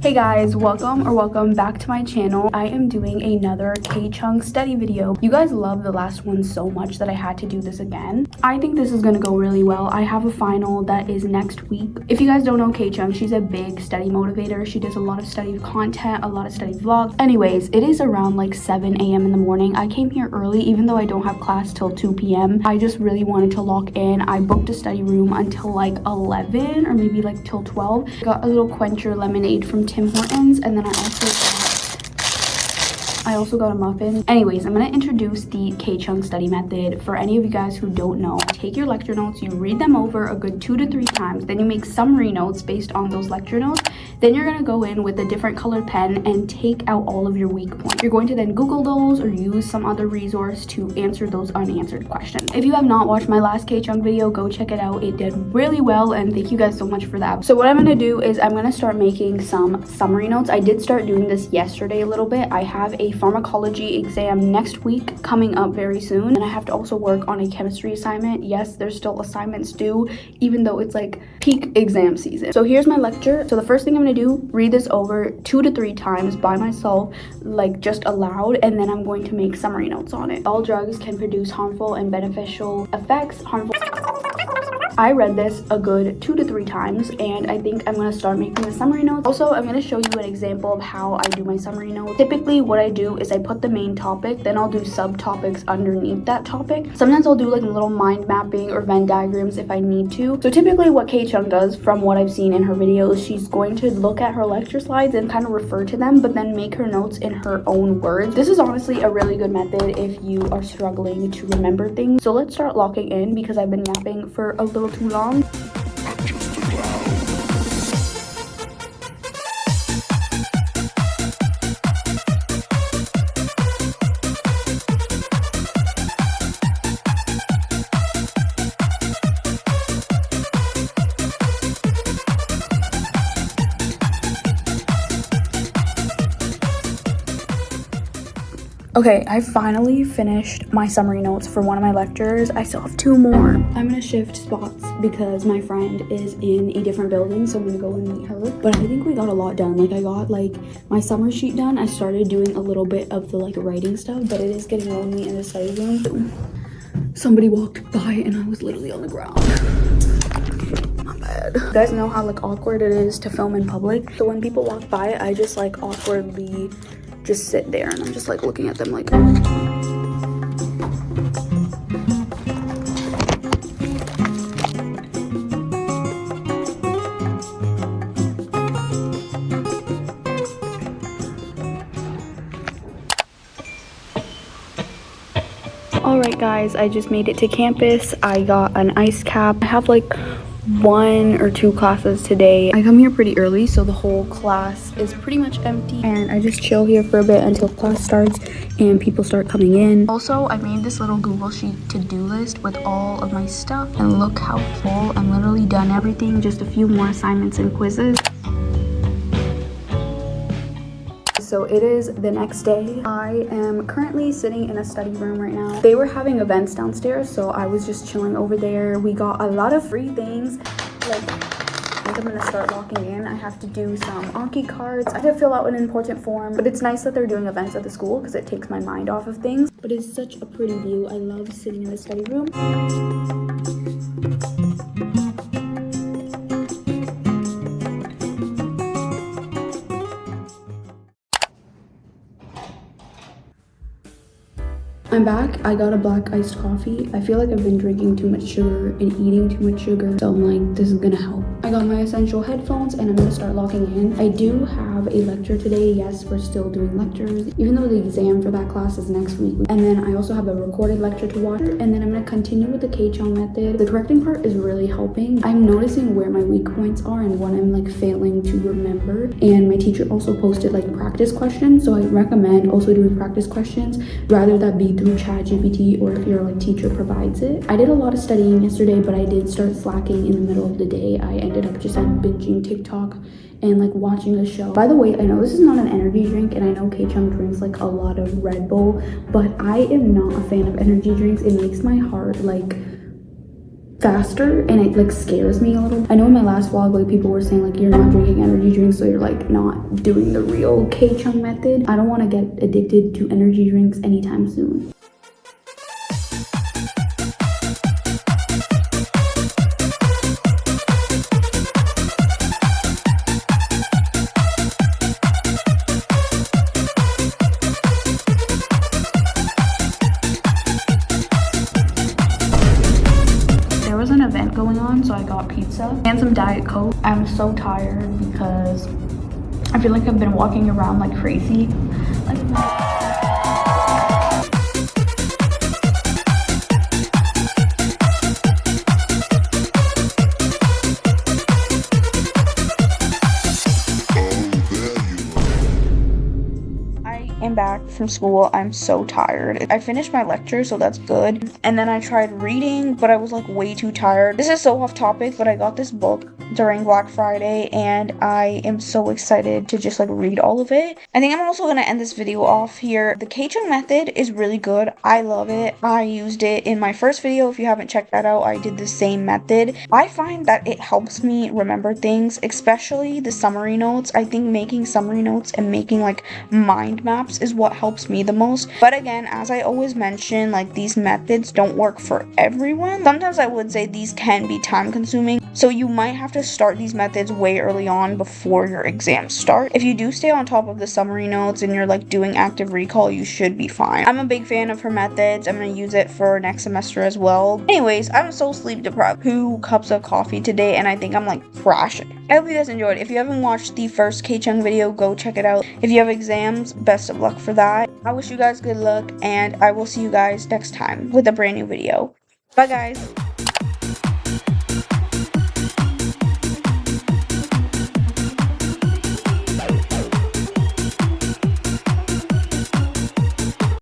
Hey guys, welcome back to my channel. I am doing another Kay Chung study video. You guys loved the last one so much that I had to do this again. I think this is gonna go really well. I have a final that is next week. If you guys don't know Kay Chung, she's a big study motivator. She does a lot of study content, a lot of study vlogs. Anyways, it is around like 7 a.m. in the morning. I came here early even though I don't have class till 2 p.m. I just really wanted to lock in. I booked a study room until like 11 or maybe like till 12. Got a little quencher lemonade from Tim Hortons, and then I also got a muffin. Anyways, I'm gonna introduce the Kay Chung study method. For any of you guys who don't know, take your lecture notes, you read them over a good 2 to 3 times, then you make summary notes based on those lecture notes. Then you're gonna go in with a different colored pen and take out all of your weak points. You're going to then Google those or use some other resource to answer those unanswered questions. If you have not watched my last Kay Chung video, go check it out. It did really well, and thank you guys so much for that. So what I'm gonna do is I'm gonna start making some summary notes. I did start doing this yesterday a little bit. I have a pharmacology exam next week coming up very soon, and I have to also work on a chemistry assignment. Yes, there's still assignments due even though it's like peak exam season. So here's my lecture. So the first thing I'm gonna do, read this over 2 to 3 times by myself, like just aloud, and then I'm going to make summary notes on it. All drugs can produce harmful and beneficial effects. I read this a good 2 to 3 times, and I think I'm gonna start making the summary notes. Also, I'm gonna show you an example of how I do my summary notes. Typically, what I do is I put the main topic, then I'll do subtopics underneath that topic. Sometimes I'll do like a little mind mapping or Venn diagrams if I need to. So typically what Kay Chung does, from what I've seen in her videos, she's going to look at her lecture slides and kind of refer to them, but then make her notes in her own words. This is honestly a really good method if you are struggling to remember things. So let's start locking in because I've been yapping for a little too long. Okay, I finally finished my summary notes for one of my lectures. I still have 2 more. I'm gonna shift spots because my friend is in a different building, so I'm gonna go and meet her. But I think we got a lot done. Like, I got like my summary sheet done. I started doing a little bit of the like writing stuff, but it is getting lonely in the study room. Somebody walked by and I was literally on the ground. My bad. You guys know how like awkward it is to film in public? So when people walk by, I just like awkwardly just sit there and I'm just like looking at them like. Alright guys, I just made it to campus. I got an ice cap. I have like 1 or 2 classes today. I come here pretty early, so the whole class is pretty much empty, and I just chill here for a bit until class starts and people start coming in. Also, I made this little Google Sheet to-do list with all of my stuff, and look how full. I'm literally done everything, just a few more assignments and quizzes. So it is the next day. I am currently sitting in a study room right now. They were having events downstairs, so I was just chilling over there. We got a lot of free things. Like, I think I'm gonna start locking in. I have to do some Anki cards. I have to fill out an important form, but it's nice that they're doing events at the school because it takes my mind off of things. But it's such a pretty view. I love sitting in the study room. I'm back. I got a black iced coffee. I feel like I've been drinking too much sugar and eating too much sugar, so I'm like, this is gonna help. I got my essential headphones and I'm gonna start locking in. I do have a lecture today. Yes, we're still doing lectures, even though the exam for that class is next week. And then I also have a recorded lecture to watch, and then I'm gonna continue with the Kay Chung method. The correcting part is really helping. I'm noticing where my weak points are and what I'm like failing to remember. And my teacher also posted like practice questions, so I recommend also doing practice questions rather than be through ChatGPT or if your like teacher provides it. I did a lot of studying yesterday, but I did start slacking in the middle of the day. I ended up just like binging TikTok and like watching a show. By the way, I know this is not an energy drink, and I know Kay Chung drinks like a lot of Red Bull, but I am not a fan of energy drinks. It makes my heart like faster, and it like scares me a little. I know in my last vlog, like people were saying like you're not drinking energy drinks, so you're like not doing the real Kay Chung method. I don't want to get addicted to energy drinks anytime soon. An event going on, so I got pizza and some Diet Coke. I'm so tired because I feel like I've been walking around like crazy. I'm back from school. I'm so tired. I finished my lecture, so that's good. And then I tried reading, but I was like way too tired. This is so off topic, but I got this book during Black Friday and I am so excited to just like read all of it. I think I'm also gonna end this video off here. The Kay Chung method is really good. I love it. I used it in my first video. If you haven't checked that out, I did the same method. I find that it helps me remember things, especially the summary notes. I think making summary notes and making like mind maps is what helps me the most. But again, as I always mention, like these methods don't work for everyone. Sometimes I would say these can be time consuming, so you might have to start these methods way early on before your exams start. If you do stay on top of the summary notes and you're like doing active recall, you should be fine. I'm a big fan of her methods. I'm gonna use it for next semester as well. Anyways, I'm so sleep deprived. 2 cups of coffee today and I think I'm like crashing. I hope you guys enjoyed. If you haven't watched the first Kay Chung video, go check it out. If you have exams, best of luck for that. I wish you guys good luck and I will see you guys next time with a brand new video. Bye guys.